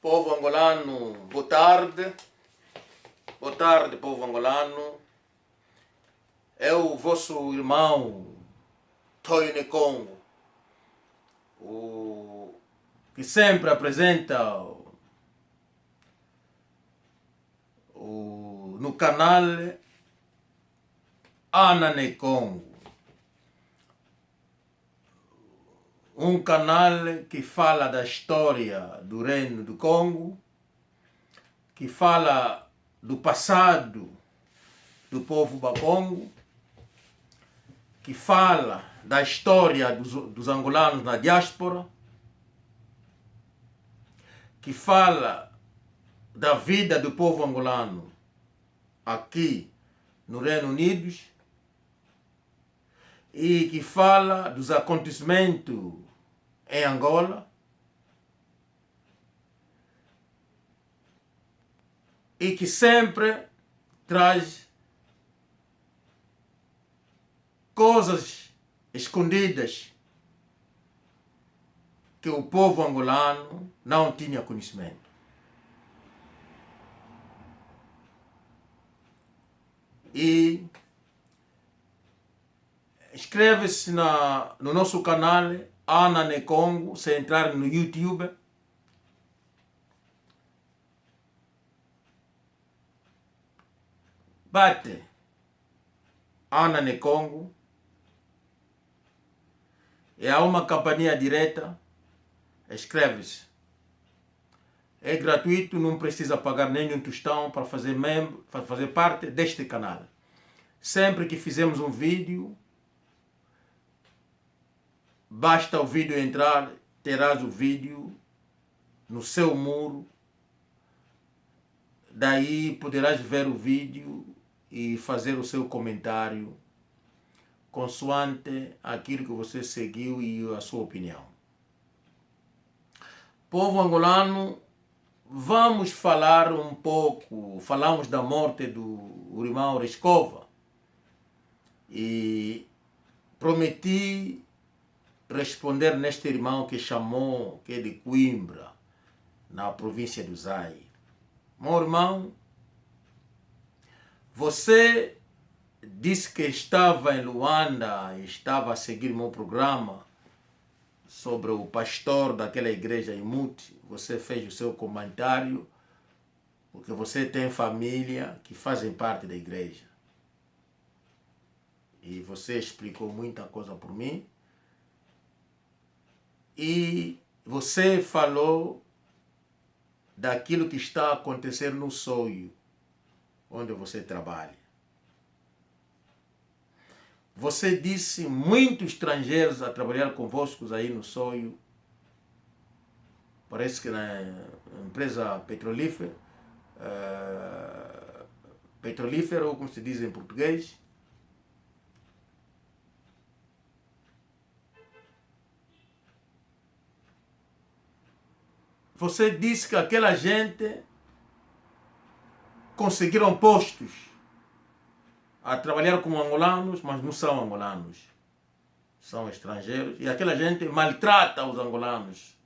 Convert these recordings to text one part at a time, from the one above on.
Povo angolano, boa tarde. Boa tarde, povo angolano. É o vosso irmão Toine Congo, o que sempre apresenta no canal Anane Congo. Um canal que fala da história do Reino do Congo, que fala do passado do povo Bakongo, que fala da história dos angolanos na diáspora, que fala da vida do povo angolano aqui no Reino Unido e que fala dos acontecimentos em Angola e que sempre traz coisas escondidas que o povo angolano não tinha conhecimento. E inscreve-se no nosso canal Anane Congo, se entrar no YouTube. Bate Anane Congo. E há uma campanha direta. Inscreve-se. É gratuito, não precisa pagar nenhum tostão para fazer membro, para fazer parte deste canal. Sempre que fizermos um vídeo, basta o vídeo entrar, terás o vídeo no seu muro. Daí poderás ver o vídeo e fazer o seu comentário consoante aquilo que você seguiu e a sua opinião. Povo angolano, vamos falar um pouco, falamos da morte do irmão Rescova e prometi responder neste irmão que chamou, que é de Coimbra, na província do Zai. Meu irmão, você disse que estava em Luanda e estava a seguir o meu programa sobre o pastor daquela igreja em Muti. Você fez o seu comentário porque você tem família que fazem parte da igreja. E você explicou muita coisa por mim. E você falou daquilo que está a acontecer no Soio, onde você trabalha. Você disse muitos estrangeiros a trabalhar convosco aí no Soio. Parece que na empresa petrolífera, ou como se diz em português. Você disse que aquela gente conseguiram postos a trabalhar como angolanos, mas não são angolanos. São estrangeiros. E aquela gente maltrata os angolanos.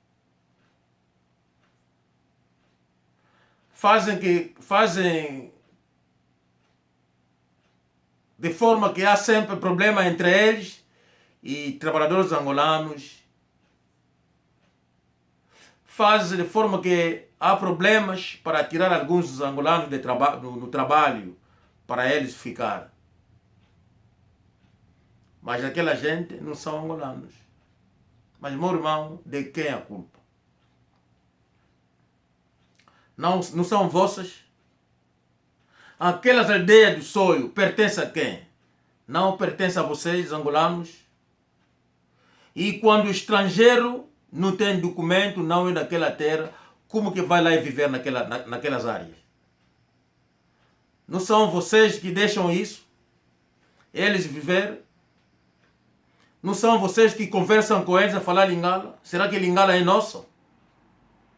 Fazem de forma que há sempre problema entre eles e trabalhadores angolanos. Fazem de forma que há problemas para tirar alguns dos angolanos no trabalho, para eles ficar. Mas aquela gente não são angolanos. Mas, meu irmão, de quem é a culpa? Não são vossas? Aquelas aldeias do Soio pertencem a quem? Não pertencem a vocês, angolanos? E quando o estrangeiro não tem documento, não é daquela terra, como que vai lá e viver naquelas áreas? Não são vocês que deixam isso? Eles viver? Não são vocês que conversam com eles a falar Lingala? Será que Lingala é nosso?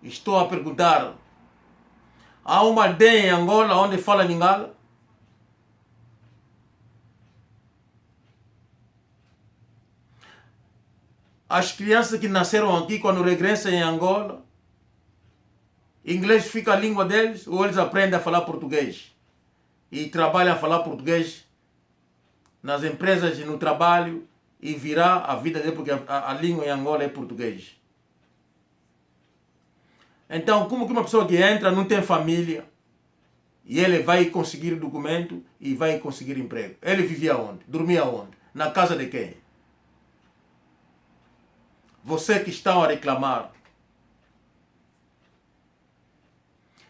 Estou a perguntar. Há uma aldeia em Angola onde fala Lingala? As crianças que nasceram aqui, quando regressam em Angola, Inglês fica a língua deles, ou eles aprendem a falar português e trabalham a falar português nas empresas e no trabalho e virá a vida dele, porque a língua em Angola é português. Então, como que uma pessoa que entra não tem família e ele vai conseguir documento e vai conseguir emprego? Ele vivia onde? Dormia onde? Na casa de quem? Você que está a reclamar.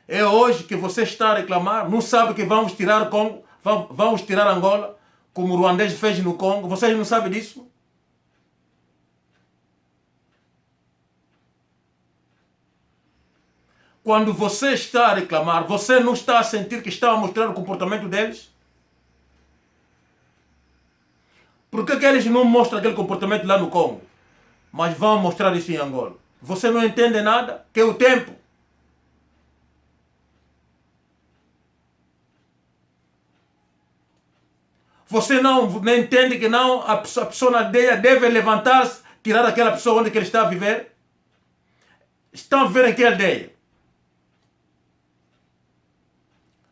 É hoje que você está a reclamar, não sabe que vamos tirar Congo, vamos tirar Angola, como o ruandês fez no Congo. Vocês não sabem disso? Quando você está a reclamar, você não está a sentir que está a mostrar o comportamento deles? Por que eles não mostram aquele comportamento lá no Congo, mas vão mostrar isso em Angola? Você não entende nada? Que é o tempo. Você não entende que não a pessoa na aldeia deve levantar-se, tirar aquela pessoa onde que ele está a viver? Estão a viver em que aldeia?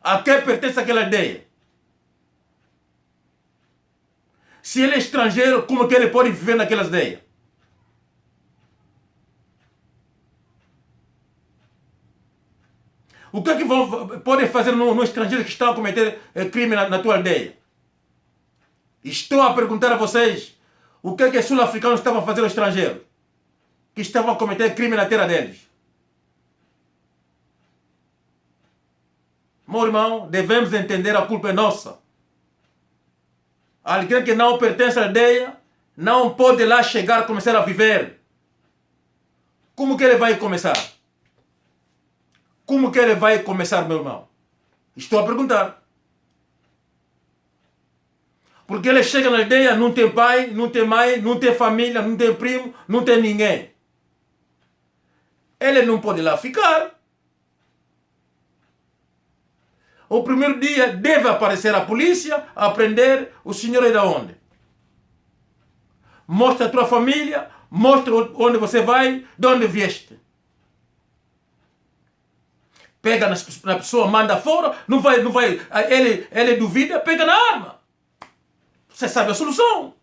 A quem pertence aquela aldeia? Se ele é estrangeiro, como que ele pode viver naquela aldeia? O que é que podem fazer no estrangeiro que está a cometer crime na tua aldeia? Estou a perguntar a vocês, o que é que sul-africanos estavam a fazer no estrangeiro? Que estavam a cometer crime na terra deles? Meu irmão, devemos entender, a culpa é nossa. Alguém que não pertence à aldeia não pode lá chegar e começar a viver. Como que ele vai começar? Como que ele vai começar, meu irmão? Estou a perguntar. Porque ele chega na aldeia, não tem pai, não tem mãe, não tem família, não tem primo, não tem ninguém. Ele não pode lá ficar. O primeiro dia deve aparecer a polícia a prender o senhor aí de onde? Mostra a tua família, mostra onde você vai, de onde vieste. Pega na pessoa, manda fora, não vai, ele duvida, pega na arma. Você sabe a solução.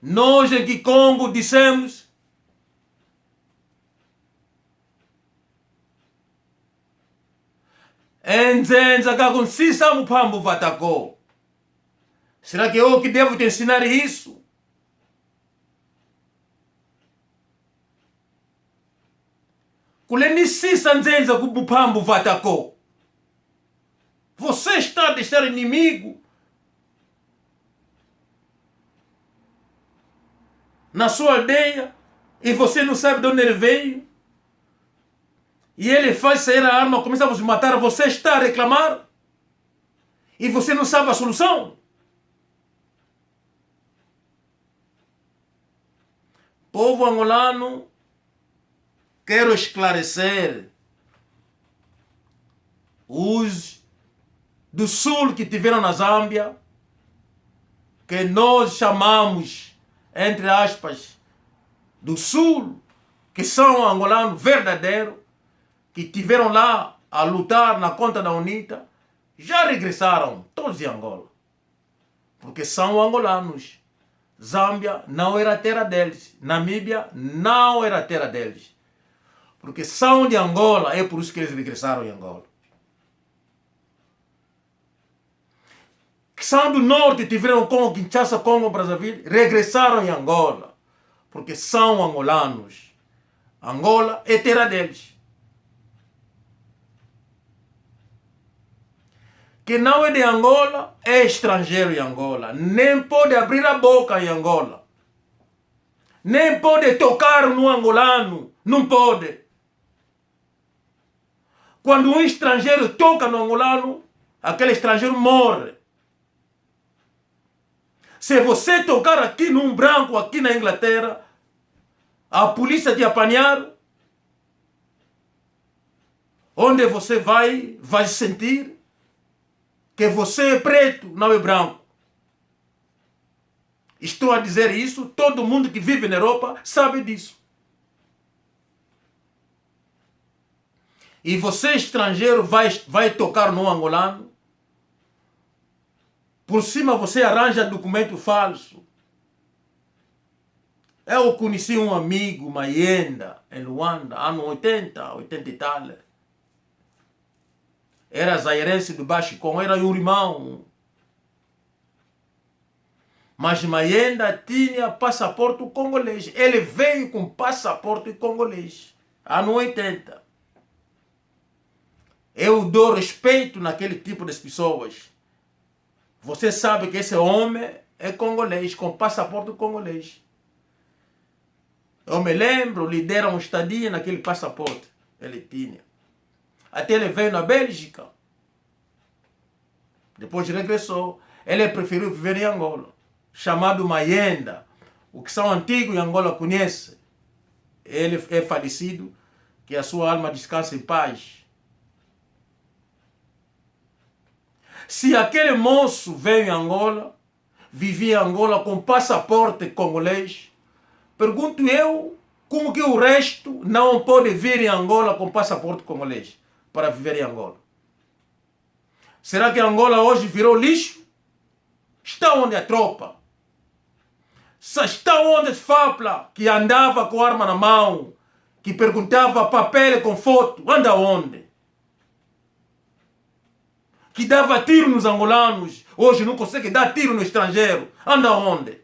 Nós em Kikongo dissemos Enzenza kakunsisa mupambu vatako. Será que eu que devo te ensinar isso? Kulenisisa nzenza kumupambu vatako. Você está a deixar inimigo na sua aldeia e você não sabe de onde ele veio. E ele faz sair a arma, começa a vos matar. Você está a reclamar e você não sabe a solução. Povo angolano, quero esclarecer os do sul que tiveram na Zâmbia, que nós chamamos, entre aspas, do sul, que são angolanos verdadeiros, que tiveram lá a lutar na conta da UNITA, já regressaram todos de Angola. Porque são angolanos. Zâmbia não era a terra deles. Namíbia não era a terra deles. Porque são de Angola, é por isso que eles regressaram em Angola. Que são do norte, tiveram Congo, Kinshasa, Congo, Brazzaville, regressaram em Angola. Porque são angolanos. Angola é terra deles. Que não é de Angola, é estrangeiro em Angola. Nem pode abrir a boca em Angola. Nem pode tocar no angolano. Não pode. Quando um estrangeiro toca no angolano, aquele estrangeiro morre. Se você tocar aqui num branco, aqui na Inglaterra, a polícia te apanhar, onde você vai sentir que você é preto, não é branco. Estou a dizer isso, todo mundo que vive na Europa sabe disso. E você, estrangeiro, vai tocar no angolano. Por cima você arranja documento falso. Eu conheci um amigo, Mayenda, em Luanda, ano 80, 80 e tal. Era zairense do Baixo Congo, era um irmão. Mas Mayenda tinha passaporte congolês. Ele veio com passaporte congolês, ano 80. Eu dou respeito naquele tipo de pessoas. Você sabe que esse homem é congolês, com passaporte congolês. Eu me lembro, lhe deram estadia naquele passaporte. Ele tinha. Até ele veio na Bélgica. Depois regressou. Ele preferiu viver em Angola. Chamado Mayenda. O que são antigos em Angola conhece. Ele é falecido. Que a sua alma descanse em paz. Se aquele moço veio em Angola, vivia em Angola com passaporte congolês, pergunto eu, como que o resto não pode vir em Angola com passaporte congolês para viver em Angola? Será que Angola hoje virou lixo? Está onde a tropa? Está onde a FAPLA, que andava com arma na mão, que perguntava papel com foto, anda onde? Que dava tiro nos angolanos, hoje não consegue dar tiro no estrangeiro, anda onde?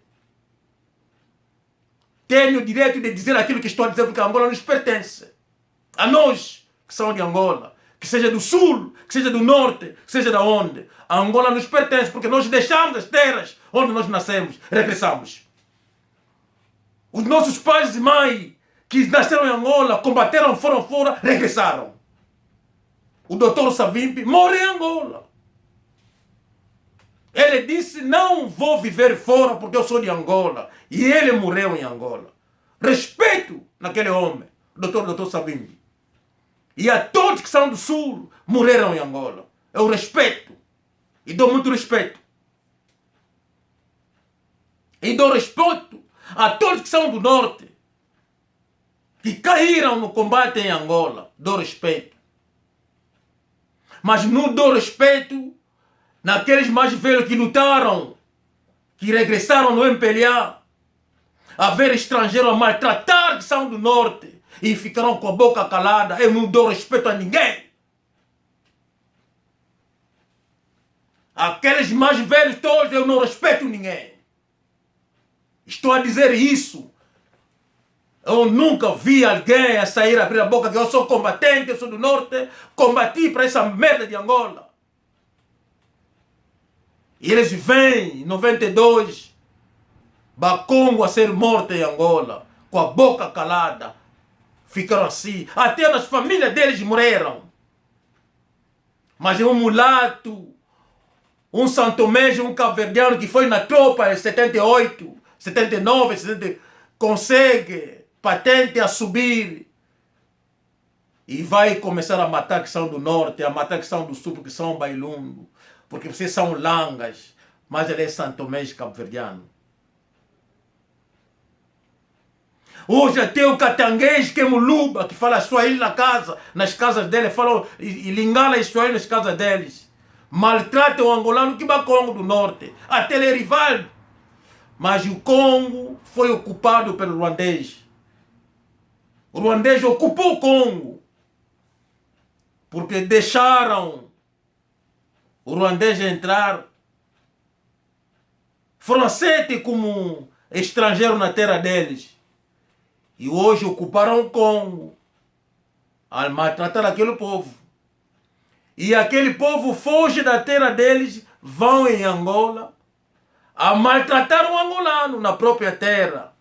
Tenho o direito de dizer aquilo que estou a dizer, porque a Angola nos pertence. A nós, que são de Angola, que seja do sul, que seja do norte, que seja da onde. A Angola nos pertence, porque nós deixamos as terras onde nós nascemos, regressamos. Os nossos pais e mães, que nasceram em Angola, combateram, foram fora, regressaram. O doutor Savimbi morreu em Angola. Ele disse, não vou viver fora porque eu sou de Angola. E ele morreu em Angola. Respeito naquele homem, doutor Savimbi. E a todos que são do sul, morreram em Angola. Eu respeito. E dou muito respeito. E dou respeito a todos que são do norte, que caíram no combate em Angola. Dou respeito. Mas não dou respeito naqueles mais velhos que lutaram, que regressaram no MPLA, a ver estrangeiro a maltratar que são do norte e ficaram com a boca calada. Eu não dou respeito a ninguém. Aqueles mais velhos todos, eu não respeito ninguém. Estou a dizer isso. Eu nunca vi alguém a sair a abrir a boca que eu sou combatente, eu sou do norte, combati para essa merda de Angola. E eles vêm em 92, Bakongo a ser morto em Angola, com a boca calada. Ficaram assim. Até nas famílias deles morreram. Mas um mulato, um santomês, um cabo-verdiano que foi na tropa em 78, 79, 70, consegue patente a subir. E vai começar a matar que são do norte, a matar que são do sul, porque são bailungo. Porque vocês são langas, mas ele é santomês cabo-verdiano. Hoje até o catanguês, que é muluba, que fala Swahili na casa, nas casas dele, falam e lingala Swahili nas casas deles. Maltrata o angolano que vai Congo do norte. Até ele é rival. Mas o Congo foi ocupado pelo ruandês. O ruandês ocupou o Congo. Porque deixaram o ruandês entrar. Foram aceitos como estrangeiro na terra deles. E hoje ocuparam o Congo. A maltratar aquele povo. E aquele povo foge da terra deles, vão em Angola, a maltratar o angolano na própria terra.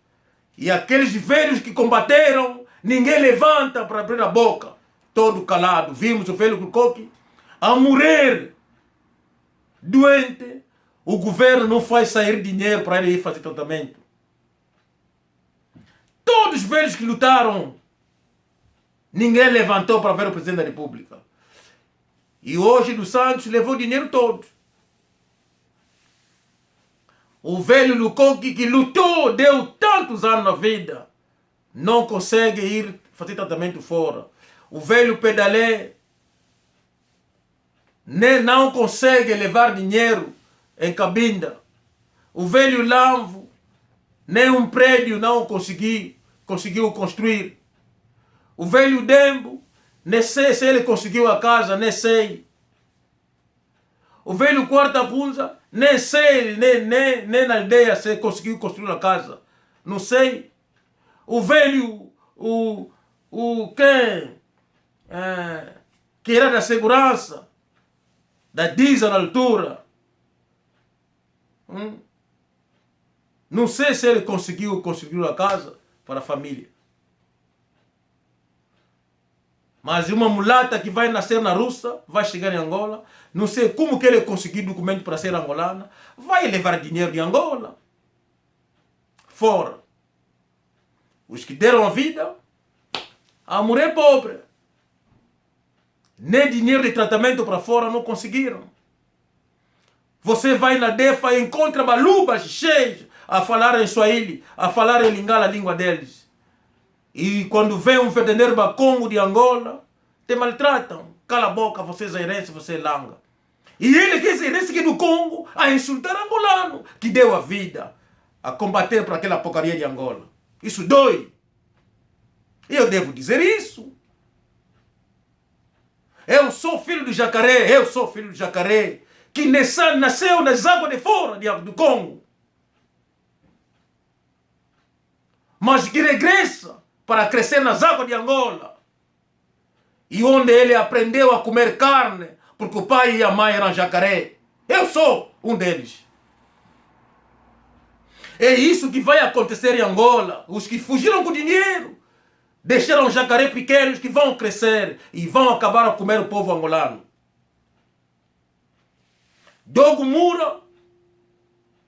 E aqueles velhos que combateram, ninguém levanta para abrir a boca. Todo calado. Vimos o velho Kukoki a morrer doente. O governo não faz sair dinheiro para ele ir fazer tratamento. Todos os velhos que lutaram, ninguém levantou para ver o presidente da República. E hoje dos Santos levou o dinheiro todo. O velho Lukoki que lutou, deu tantos anos na vida, não consegue ir fazer tratamento fora. O velho Pedalé nem não consegue levar dinheiro em Cabinda. O velho Lamvo nem um prédio não conseguiu construir. O velho Dembo, nem sei se ele conseguiu a casa, nem sei. O velho Quarta Punza, nem sei, nem na ideia se conseguiu construir a casa. Não sei. O velho, quem? Que era da segurança, da Diza na altura. Não sei se ele conseguiu construir a casa para a família. Mas uma mulata que vai nascer na Rússia, vai chegar em Angola, não sei como que ele conseguiu documento para ser angolana, vai levar dinheiro de Angola. Fora. Os que deram a vida, a mulher pobre. Nem dinheiro de tratamento para fora não conseguiram. Você vai na DEFA e encontra balubas cheios a falar em Swahili, a falar em Lingala, a língua deles. E quando vem um veterinário bacongo de Angola, te maltratam. Cala a boca, você é zairense, você é langa. E ele que é zairense aqui do Congo, a insultar angolano, que deu a vida a combater para aquela porcaria de Angola. Isso dói. Eu devo dizer isso. Eu sou filho do jacaré, que nasceu nas águas de fora do Congo. Mas que regressa para crescer nas águas de Angola. E onde ele aprendeu a comer carne, porque o pai e a mãe eram jacaré. Eu sou um deles. É isso que vai acontecer em Angola. Os que fugiram com dinheiro, deixaram jacaré pequenos que vão crescer e vão acabar a comer o povo angolano. Dogo Mura,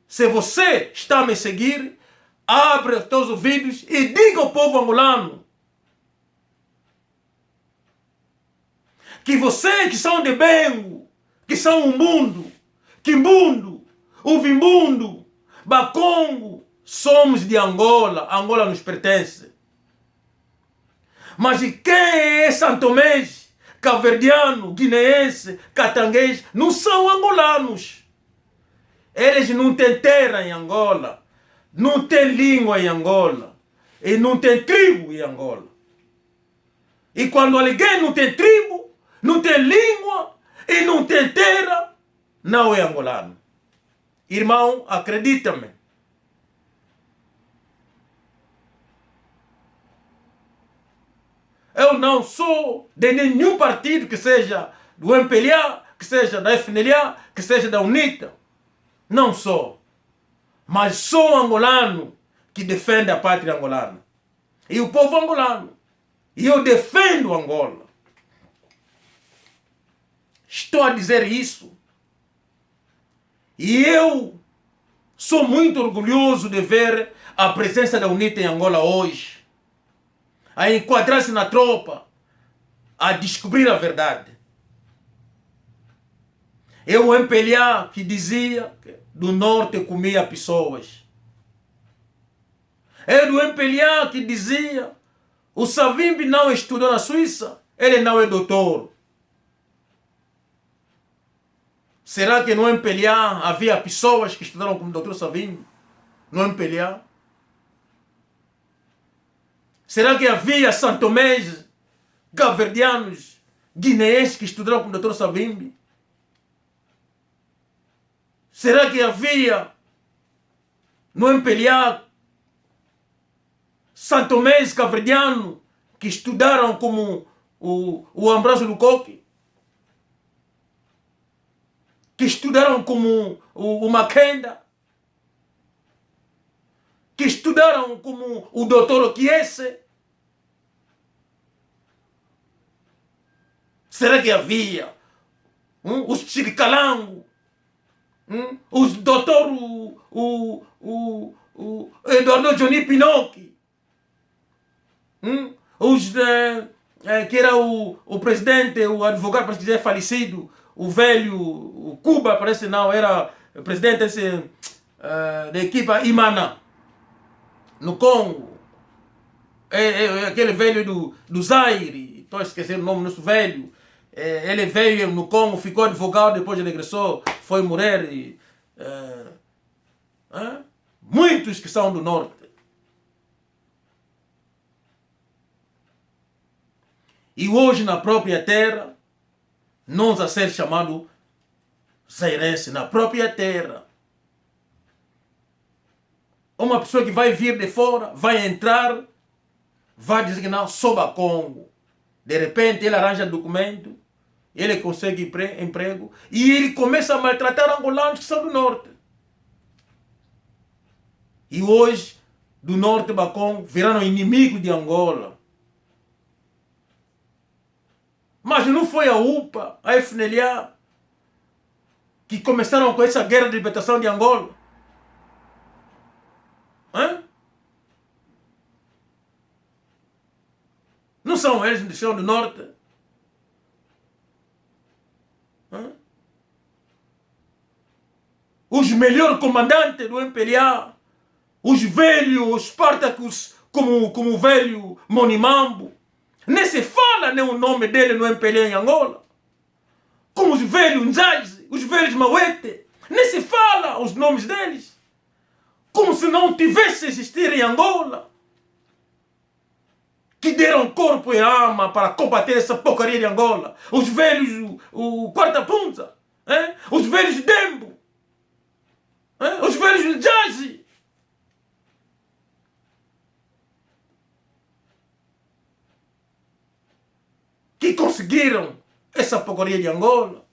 se você está a me seguir, abre os teus ouvidos e diga ao povo angolano que vocês que são de Bengo, que são Umbundo, Quimbundo, Uvimbundo, Bacongo, somos de Angola. Angola nos pertence. Mas e quem é santomês, caverdiano, guineense, catanguês, não são angolanos. Eles não têm terra em Angola, não têm língua em Angola, e não tem tribo em Angola. E quando alguém não tem tribo, não tem língua e não tem terra, não é angolano. Irmão, acredita-me. Eu não sou de nenhum partido, que seja do MPLA, que seja da FNLA, que seja da UNITA. Não sou. Mas sou angolano que defende a pátria angolana. E o povo angolano. E eu defendo Angola. Estou a dizer isso. E eu sou muito orgulhoso de ver a presença da UNITA em Angola hoje. A enquadrar-se na tropa, a descobrir a verdade. É o MPLA que dizia que do norte comia pessoas. É do MPLA que dizia o Savimbi não estudou na Suíça, ele não é doutor. Será que no MPLA havia pessoas que estudaram como doutor Savimbi? No MPLA? Será que havia santomés, caverdianos, guineenses que estudaram com o Dr. Savimbi? Será que havia no MPLA santomés, caverdianos que estudaram como o Ambrósio Lukoki? Que estudaram como o Makenda? Que estudaram como o Dr. Okiese? Será que havia os Chiricalango? Os doutor Eduardo Johnny Pinocchi? Os que era o presidente, o advogado, parece que já é falecido, o velho, o Cuba, parece não, era presidente esse da equipa Imana, no Congo. Aquele velho do Zaire, estou esquecendo o nome do nosso velho. Ele veio no Congo, ficou advogado, depois regressou, foi morrer. Muitos que são do norte. E hoje na própria terra, nós a ser chamado zairense, na própria terra. Uma pessoa que vai vir de fora, vai entrar, vai dizer que não, sou da Congo. De repente ele arranja documento, ele consegue emprego e ele começa a maltratar angolanos que são do norte. E hoje, do norte do Congo, viraram inimigos de Angola. Mas não foi a UPA, a FNLA, que começaram com essa guerra de libertação de Angola. Não são eles que são do norte? Os melhores comandantes do MPLA, os velhos Spartacus, como o velho Monimambo, nem se fala nem o nome dele no MPLA em Angola. Como os velhos Nzazi, os velhos Mawete, nem se fala os nomes deles. Como se não tivesse existido em Angola. Que deram corpo e alma para combater essa porcaria de Angola. Os velhos, o Quarta Punza, os velhos Dembo, os velhos Nzazi. Que conseguiram essa porcaria de Angola.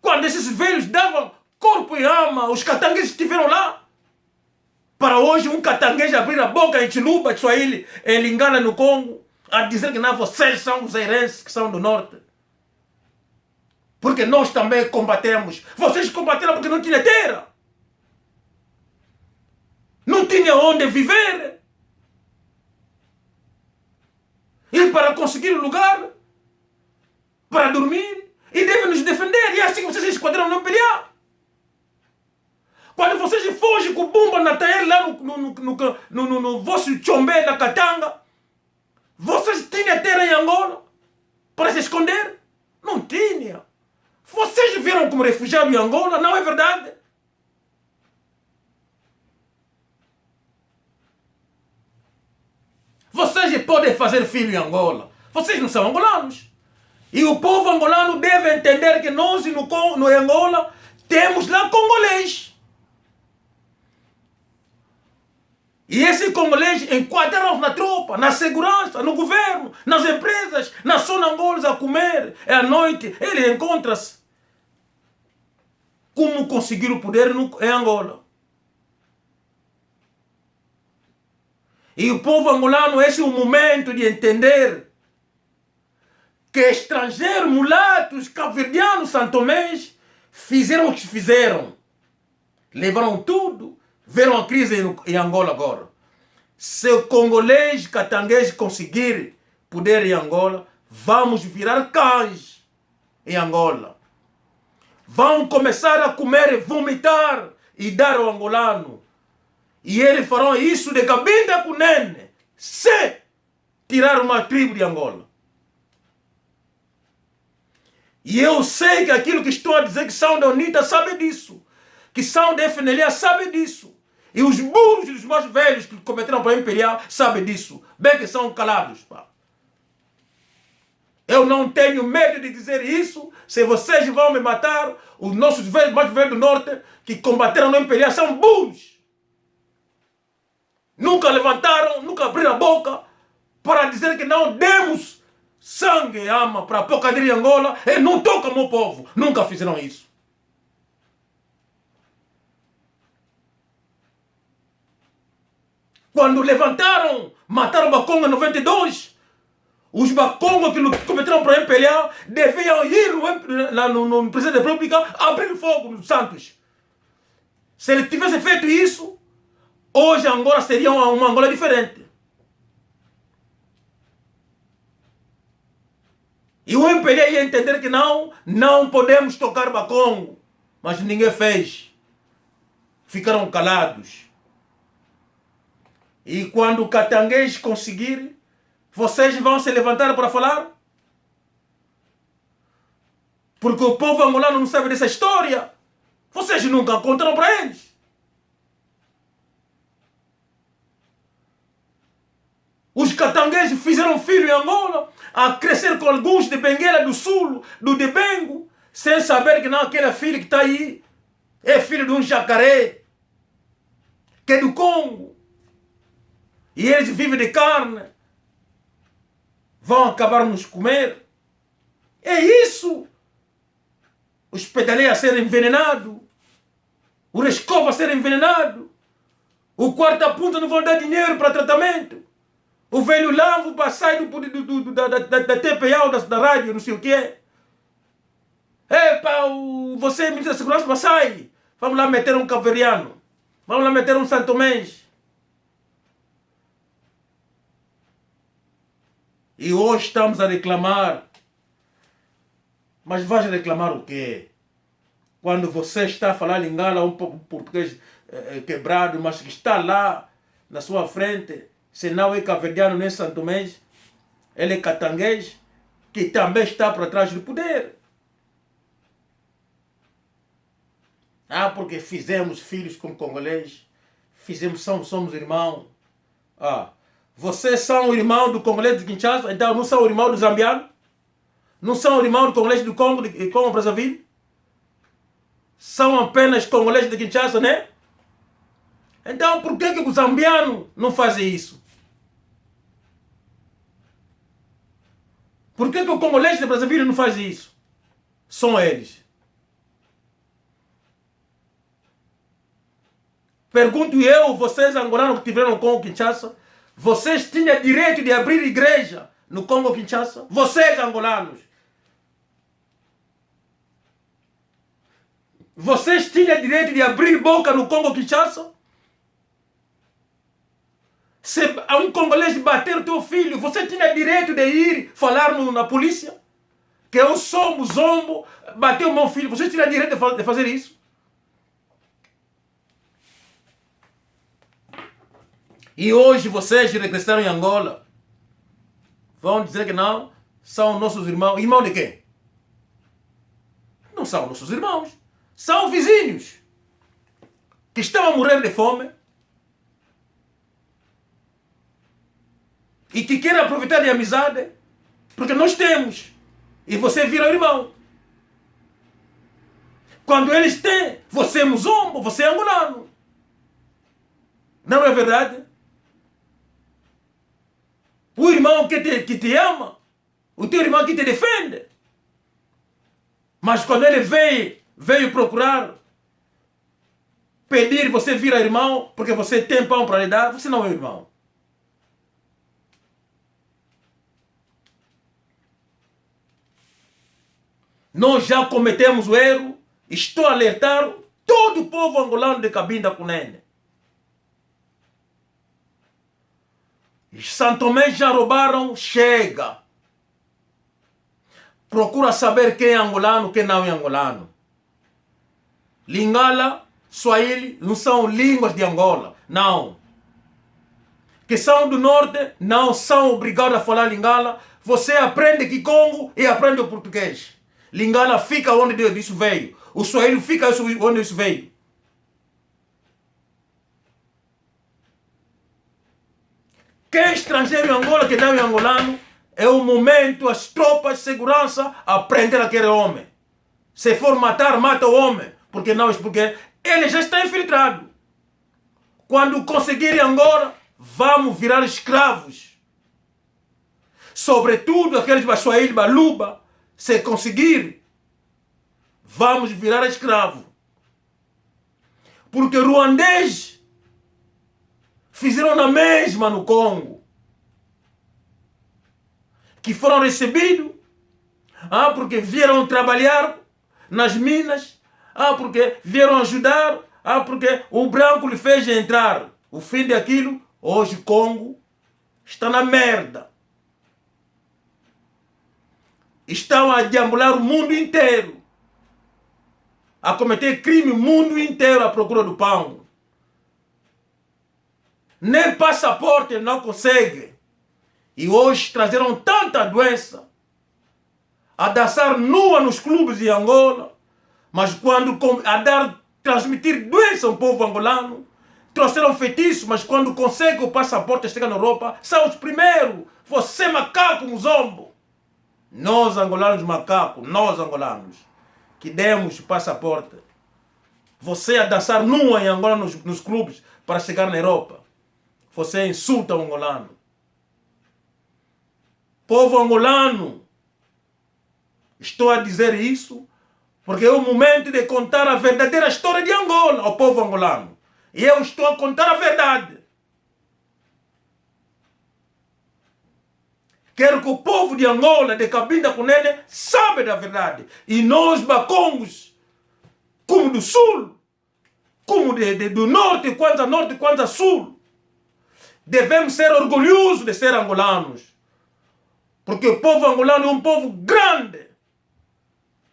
Quando esses velhos davam corpo e alma, os catangueses estiveram lá. Para hoje um catanguejo abrir a boca em Chiluba, Swahili, em Lingala, no Congo, a dizer que não, vocês são os zairenses que são do norte. Porque nós também combatemos. Vocês combateram porque não tinha terra. Não tinha onde viver. E para conseguir um lugar para dormir, e devem nos defender. E é assim que vocês se esquadrão no MPLA. Quando vocês fogem com bomba na terra lá no vosso Tchombe da Katanga, vocês tinham terra em Angola para se esconder? Não tinha. Vocês viram como refugiados em Angola? Não é verdade? Vocês podem fazer filho em Angola. Vocês não são angolanos. E o povo angolano deve entender que nós no Angola temos lá congolês. E esse congolês enquadraram na tropa, na segurança, no governo, nas empresas, na zona Angola a comer. E à noite ele encontra-se. Como conseguir o poder em Angola. E o povo angolano, esse é o momento de entender que estrangeiros, mulatos, cabo-verdianos, santomés, fizeram o que fizeram. Levaram tudo. Viram a crise em Angola agora. Se o congolês, catanguês conseguir poder em Angola, vamos virar cães em Angola. Vão começar a comer e vomitar e dar ao angolano. E eles farão isso de Cabinda com Nene, se tirar uma tribo de Angola. E eu sei que aquilo que estou a dizer que são da UNITA sabe disso. Que são da FNLA sabe disso. E os burros e os mais velhos que cometeram para a MPLA sabem disso. Bem que são calados, pá. Eu não tenho medo de dizer isso. Se vocês vão me matar, os nossos velhos, mais velhos do norte, que combateram no MPLA, são burros. Nunca levantaram, nunca abriram a boca para dizer que não demos sangue e alma para a porcaria de Angola e não toca meu povo. Nunca fizeram isso. Quando levantaram, mataram Bakongo em 92, os Bakongo que cometeram para o MPLA deviam ir no presidente da República abrir fogo nos Santos. Se ele tivesse feito isso, hoje a Angola seria uma Angola diferente. E o MPLA ia entender que não podemos tocar Bakongo. Mas ninguém fez. ficaram calados. E quando o catanguês conseguir, vocês vão se levantar para falar? Porque o povo angolano não sabe dessa história. Vocês nunca contaram para eles. Os catangueses fizeram filho em Angola, a crescer com alguns de Benguela do Sul, do Debengo, sem saber que não, aquele filho que está aí é filho de um jacaré, que é do Congo. E eles vivem de carne. Vão acabar nos comer. É isso. Os pedaleiros a serem envenenados. O Rescova a ser envenenado. O quarta ponta não vão dar dinheiro para tratamento. O velho Lambo para sair da TPA ou da rádio, não sei o quê. Epa, você, ministro da Segurança, para sair. Vamos lá meter um caveriano. Vamos lá meter um santomês. E hoje estamos a reclamar. Mas vais reclamar o quê? Quando você está a falar lingala, um pouco português quebrado, mas que está lá na sua frente, se não é cabo-verdiano nem santomês, ele é catanguês, que também está por trás do poder. Ah, porque fizemos filhos com congolês, somos irmãos. Ah, vocês são irmãos do congolês de Kinshasa, então não são irmãos do zambiano? Não são irmãos do congolês do Congo, de Congo Brazzaville? São apenas congoleses de Kinshasa, né? Então por que o zambiano não faz isso? Por que o congolês de Brazzaville não faz isso? São eles. Pergunto eu, vocês angolanos que estiveram no Congo Kinshasa, vocês tinham direito de abrir igreja no Congo Kinshasa? Vocês angolanos. Vocês tinham direito de abrir boca no Congo Kinshasa? Se um congolês bater o teu filho, você tinha direito de ir falar na polícia? Que eu sou zombo, bateu o meu filho. Você tinha direito de fazer isso? E hoje vocês regressaram em Angola. Vão dizer que não, são nossos irmãos. Irmão de quem? Não são nossos irmãos. São vizinhos que estão a morrer de fome e que querem aproveitar de amizade porque nós temos e você vira irmão. Quando eles têm, você é muzombo, você é angolano. Não é verdade? O irmão que te ama, o teu irmão que te defende. Mas quando ele veio procurar, pedir, você vira irmão, porque você tem pão para lhe dar, você não é irmão. Nós já cometemos o erro, estou a alertar todo o povo angolano de Cabinda Cunene. São Tomé já roubaram, chega. Procura saber quem é angolano, quem não é angolano. Lingala, Swahili não são línguas de Angola, não. Que são do norte, não são obrigados a falar Lingala. Você aprende Kikongo e aprende o português. Lingala fica onde isso veio. O Swahili fica onde isso veio. Quem é estrangeiro em Angola, que não é angolano, é o momento, as tropas de segurança aprender aquele homem. Se for matar, mata o homem. Porque ele já está infiltrado. Quando conseguirem Angola, vamos virar escravos. Sobretudo aqueles Bashuaí, Baluba, se conseguir, vamos virar escravo. Porque ruandês fizeram na mesma no Congo. Que foram recebidos, porque vieram trabalhar nas minas, porque vieram ajudar, porque o branco lhe fez entrar. O fim daquilo, hoje Congo está na merda. Estão a deambular o mundo inteiro. A cometer crime o mundo inteiro à procura do pão. Nem passaporte ele não consegue. E hoje trazeram tanta doença a dançar nua nos clubes de Angola, mas quando transmitir doença ao povo angolano, trouxeram feitiço, mas quando conseguem o passaporte chegar na Europa, são os primeiros. Você macaco muzombo. Nós angolanos macacos, nós angolanos, que demos o passaporte. Você a dançar nua em Angola nos clubes para chegar na Europa. Você insulta o angolano. Povo angolano, estou a dizer isso porque é o momento de contar a verdadeira história de Angola ao povo angolano. E eu estou a contar a verdade. Quero que o povo de Angola, de Cabinda Cunene, saiba da verdade. E nós, bacongos, como do sul, como do norte, quanto a sul, devemos ser orgulhosos de ser angolanos. Porque o povo angolano é um povo grande.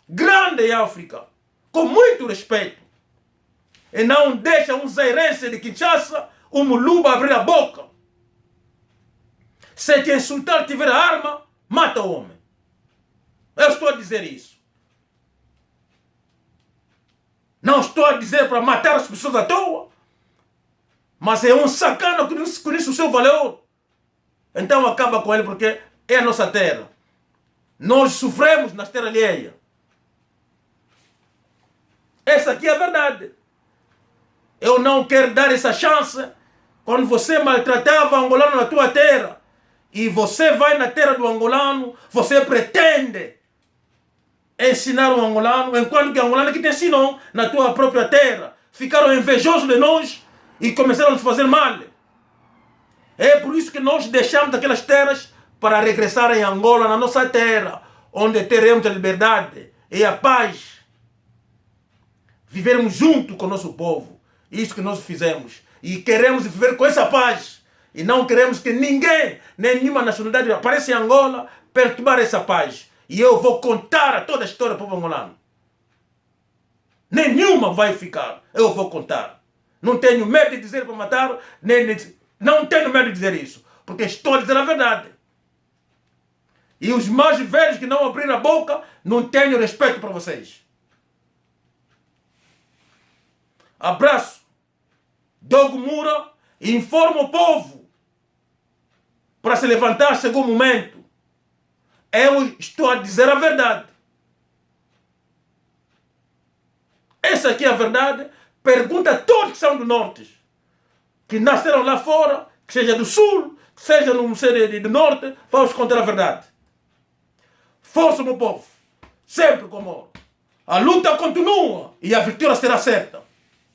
Grande em África. Com muito respeito. E não deixa um zairense de Kinshasa, um muluba abrir a boca. Se te insultar tiver a arma, mata o homem. Eu estou a dizer isso. Não estou a dizer para matar as pessoas à toa. Mas é um sacana que conhece o seu valor. Então acaba com ele porque é a nossa terra. Nós sofremos nas terras alheias. Essa aqui é a verdade. Eu não quero dar essa chance quando você maltratava o angolano na tua terra. E você vai na terra do angolano, você pretende ensinar o angolano, enquanto que o angolano que te ensinou na tua própria terra ficaram invejosos de nós e começaram a nos fazer mal. É por isso que nós deixamos aquelas terras para regressar em Angola, na nossa terra, onde teremos a liberdade e a paz. Vivermos junto com o nosso povo. Isso que nós fizemos. E queremos viver com essa paz. E não queremos que ninguém, nenhuma nacionalidade apareça em Angola perturbar essa paz. E eu vou contar toda a história do povo angolano. Nenhuma vai ficar. Eu vou contar. Não tenho medo de dizer para matar, não tenho medo de dizer isso. Porque estou a dizer a verdade. E os mais velhos que não abriram a boca, não tenho respeito para vocês. Abraço. Dogo Moura informa o povo para se levantar, chegou o momento. Eu estou a dizer a verdade. Essa aqui é a verdade. Pergunta a todos que são do norte, que nasceram lá fora, que seja do sul, que seja no do norte, vamos contar a verdade. Força, meu povo. Sempre com amor. A luta continua e a vitória será certa.